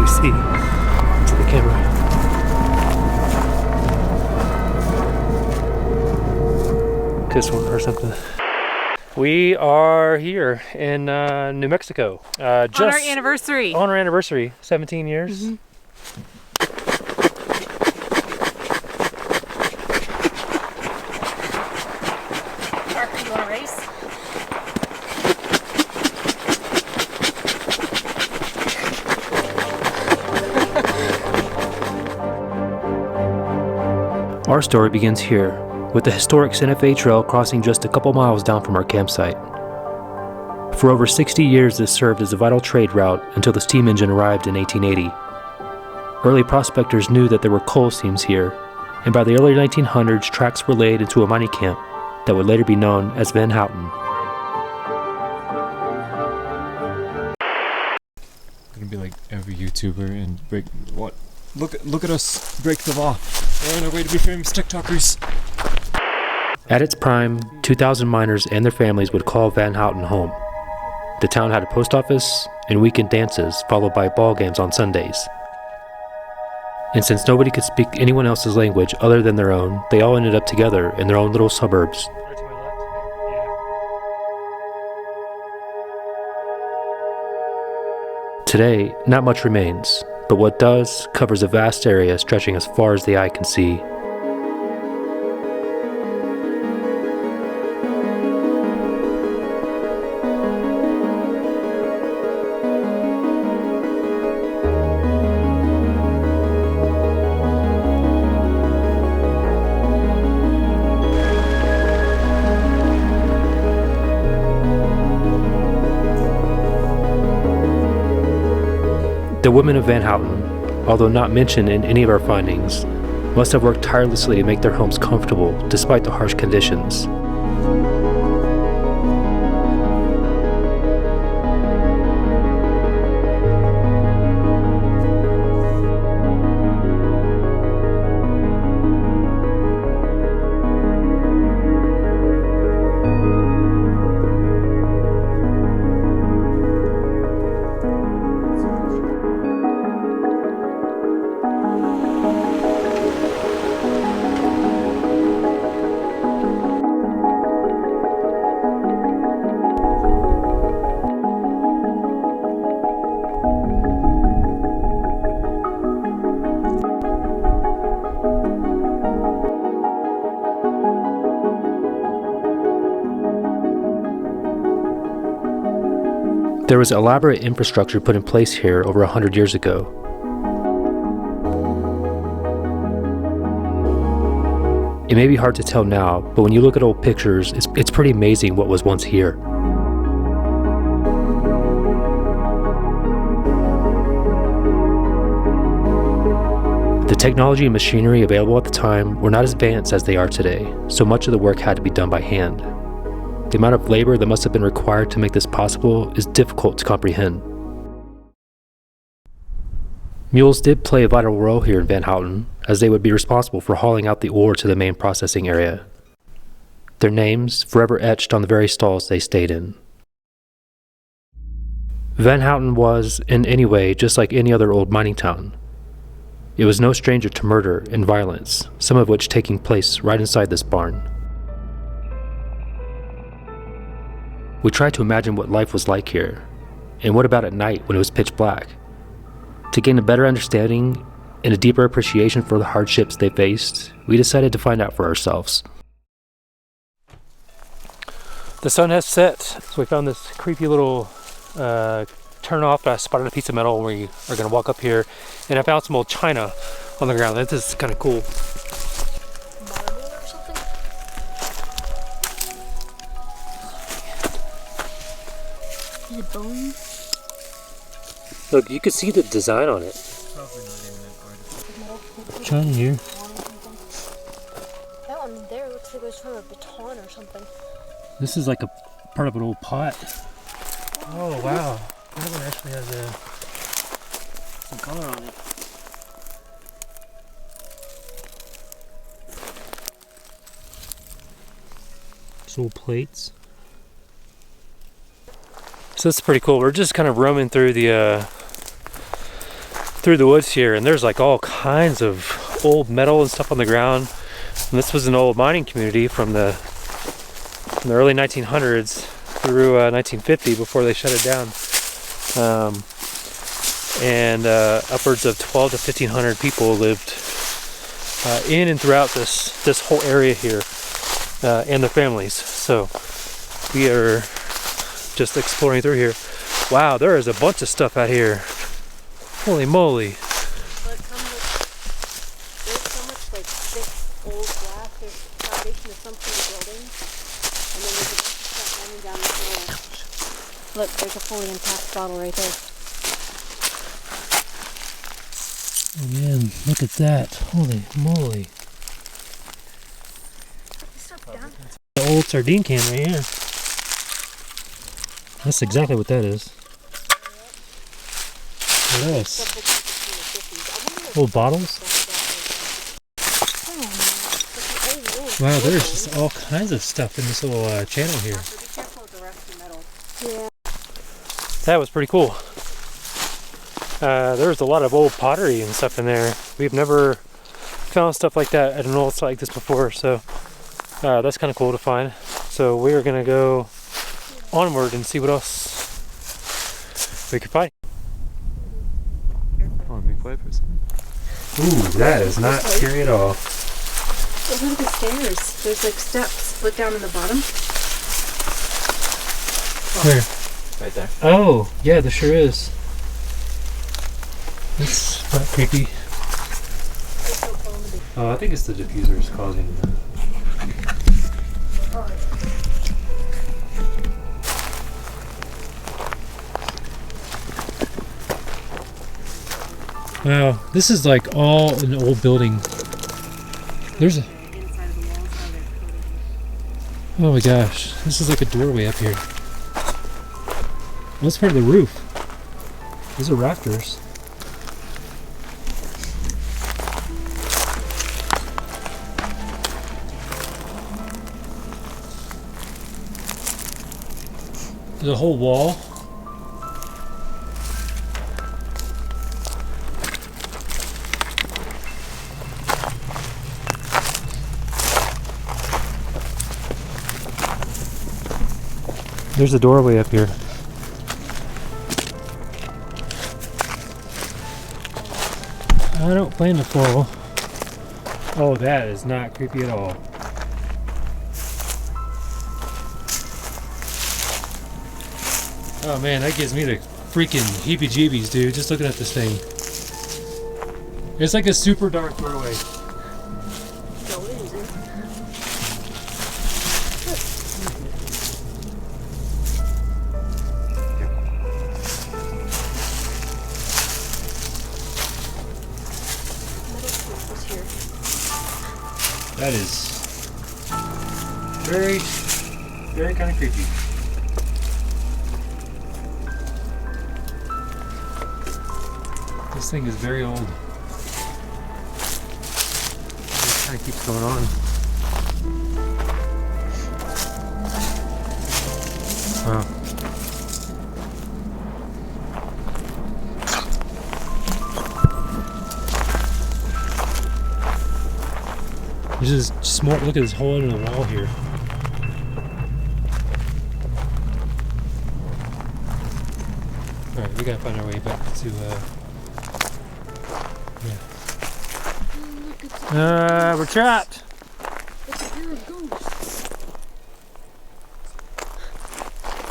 see into the camera. This one or something. We are here in New Mexico. Just on our anniversary. On our anniversary, 17 years. Mm-hmm. Parker, you want to race? Our story begins here, with the historic Santa Fe Trail crossing just a couple miles down from our campsite. For over 60 years, this served as a vital trade route until the steam engine arrived in 1880. Early prospectors knew that there were coal seams here, and by the early 1900s, tracks were laid into a mining camp that would later be known as Van Houten. Gonna be like every YouTuber and break what? Look at us break the law. We're on our way to be famous TikTokers. At its prime, 2,000 miners and their families would call Van Houten home. The town had a post office and weekend dances, followed by ball games on Sundays. And since nobody could speak anyone else's language other than their own, they all ended up together in their own little suburbs. Today, not much remains, but what does covers a vast area stretching as far as the eye can see. The women of Van Houten, although not mentioned in any of our findings, must have worked tirelessly to make their homes comfortable despite the harsh conditions. There was elaborate infrastructure put in place here over 100 years ago. It may be hard to tell now, but when you look at old pictures, it's pretty amazing what was once here. The technology and machinery available at the time were not as advanced as they are today, so much of the work had to be done by hand. The amount of labor that must have been required to make this possible is difficult to comprehend. Mules did play a vital role here in Van Houten, as they would be responsible for hauling out the ore to the main processing area. Their names forever etched on the very stalls they stayed in. Van Houten was, in any way, just like any other old mining town. It was no stranger to murder and violence, some of which taking place right inside this barn. We tried to imagine what life was like here, and what about at night when it was pitch black. To gain a better understanding and a deeper appreciation for the hardships they faced, we decided to find out for ourselves. The sun has set, so we found this creepy little turn-off. I spotted a piece of metal, and we are going to walk up here, and I found some old china on the ground. This is kind of cool. Bone. Look, you can see the design on it. Probably not even an artifact. China here. That one there looks like it was from a baton or something. This is like a part of an old pot. Oh wow, that one actually has some color on it. Some old plates. So this is pretty cool. We're just kind of roaming through the through the woods here, and there's like all kinds of old metal and stuff on the ground. And this was an old mining community from the early 1900s through 1950 before they shut it down. Upwards of 12 to 1,500 people lived in and throughout this whole area here, and their families. So we are just exploring through here. Wow, there is a bunch of stuff out here. Holy moly! There's so much like thick old glass. There's the foundation of some sort of building, and then there's a bunch of stuff running down the hill. Look, there's a fully intact bottle right there. Oh man, look at that! Holy moly! The old sardine can right here. That's exactly what that is. What else? Old bottles? Wow, there's just all kinds of stuff in this little channel here. That was pretty cool. There's a lot of old pottery and stuff in there. We've never found stuff like that at an old site like this before, so that's kind of cool to find. So we're gonna go onward and see what else we can find. Want to be quiet for a second? Ooh, that is not scary at all. Look at the stairs. There's like steps split down in the bottom. Where? Right there. Oh, yeah, there sure is. That's not creepy. Oh, I think it's the diffusers causing that. Wow, this is like all an old building. There's a... Oh my gosh, this is like a doorway up here. What's part of the roof? These are rafters. There's a whole wall. There's a doorway up here. I don't plan to fall. Oh, that is not creepy at all. Oh man, that gives me the freaking heebie-jeebies, dude, just looking at this thing. It's like a super dark doorway. That is very, very kind of creepy. This thing is very old. It kind of keeps going on. Wow. There's just more. Look at this hole in the wall here. All right, we gotta find our way back to. Yeah. We're trapped.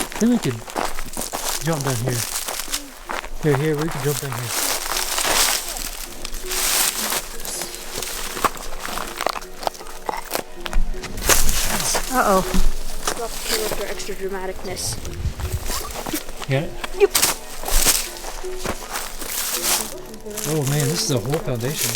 I think we could jump down here. Here, we could jump down here. Uh-oh. Drop the camera for extra dramaticness. Got it? Yep. Oh man, this is a whole foundation.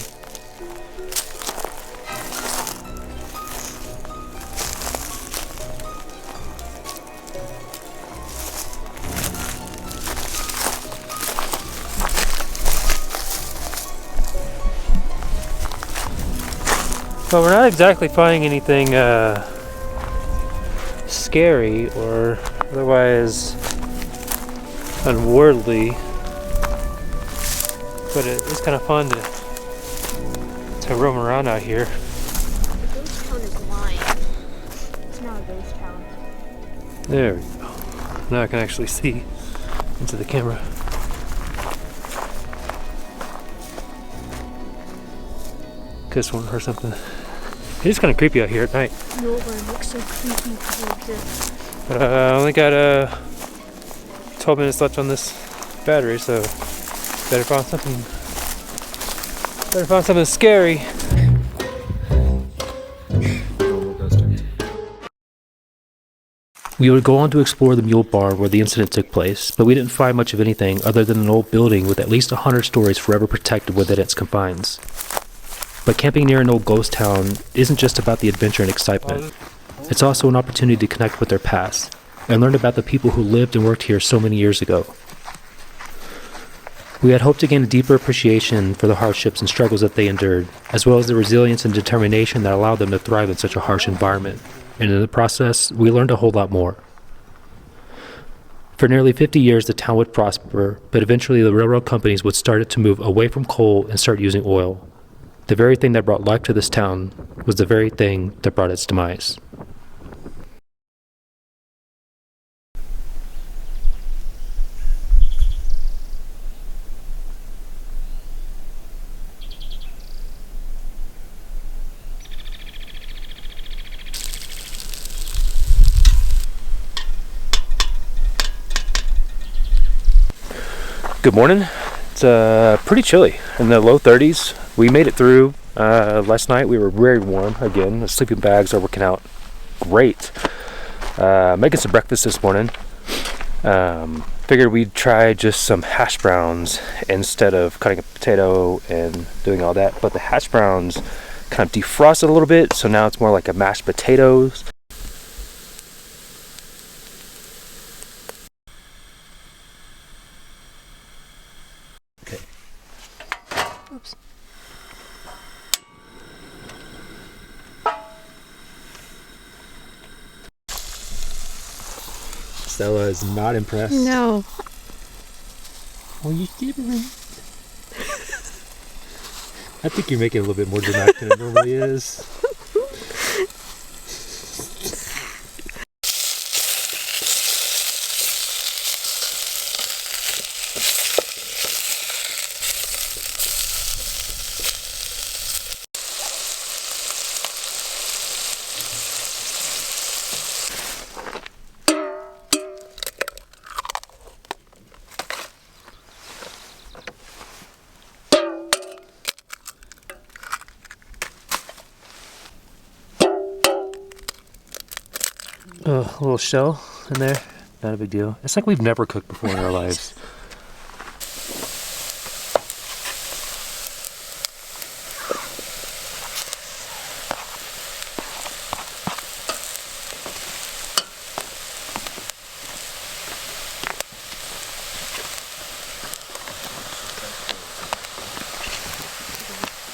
Well, we're not exactly finding anything scary or otherwise unworldly. but it's kind of fun to roam around out here. The ghost town is lying. It's not a ghost town. There we go. Now I can actually see into the camera. This one or something. It is kind of creepy out here at night. No, but it looks so creepy because it exists. But I only got 12 minutes left on this battery, so better find something scary. We would go on to explore the mule bar where the incident took place, but we didn't find much of anything other than an old building with at least 100 stories forever protected within its confines. But camping near an old ghost town isn't just about the adventure and excitement. It's also an opportunity to connect with their past and learn about the people who lived and worked here so many years ago. We had hoped to gain a deeper appreciation for the hardships and struggles that they endured, as well as the resilience and determination that allowed them to thrive in such a harsh environment. And in the process, we learned a whole lot more. For nearly 50 years, the town would prosper, but eventually the railroad companies would start to move away from coal and start using oil. The very thing that brought life to this town was the very thing that brought its demise. Good morning. It's pretty chilly in the low 30s. We made it through last night. We were very warm again. The sleeping bags are working out great. Making some breakfast this morning. Figured we'd try just some hash browns instead of cutting a potato and doing all that. But the hash browns kind of defrosted a little bit, so now it's more like a mashed potatoes. Oops. Stella is not impressed. No. Oh, you gibbering. I think you're making it a little bit more dramatic than it normally is. A little shell in there, not a big deal. It's like we've never cooked before in our lives.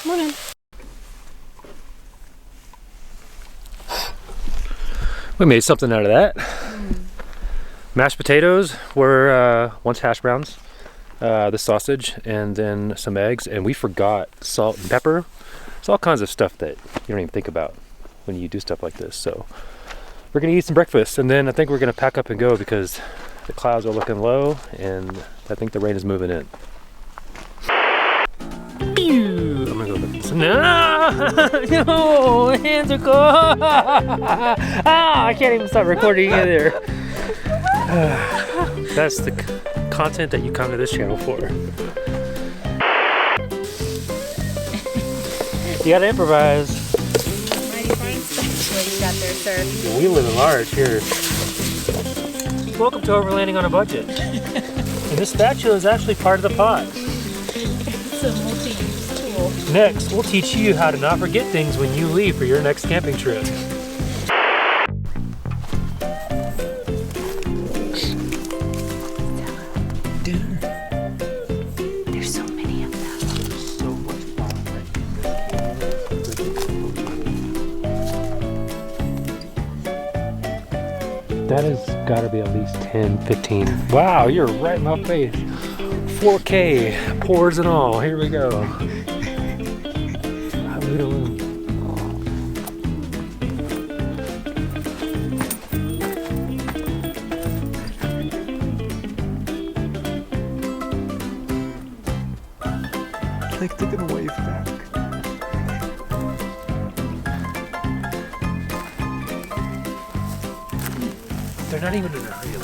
Morning. We made something out of that. Mashed potatoes were once hash browns, the sausage, and then some eggs, and we forgot salt and pepper. It's all kinds of stuff that you don't even think about when you do stuff like this. So we're gonna eat some breakfast, and then I think we're gonna pack up and go because the clouds are looking low, and I think the rain is moving in. I'm gonna go look at this. No, no, hands are cold. I can't even stop recording either. That's the content that you come to this channel for. You gotta improvise. Mighty fine spatula you got there, sir. We live in large here. Welcome to Overlanding on a Budget. And this spatula is actually part of the pot. It's a multi-use tool. Next, we'll teach you how to not forget things when you leave for your next camping trip. There's so many of them. So much fun. That has got to be at least 10, 15. Wow, you're right in my face. 4K, pours and all. Here we go. Like they're gonna wave back. They're not even in a hurry.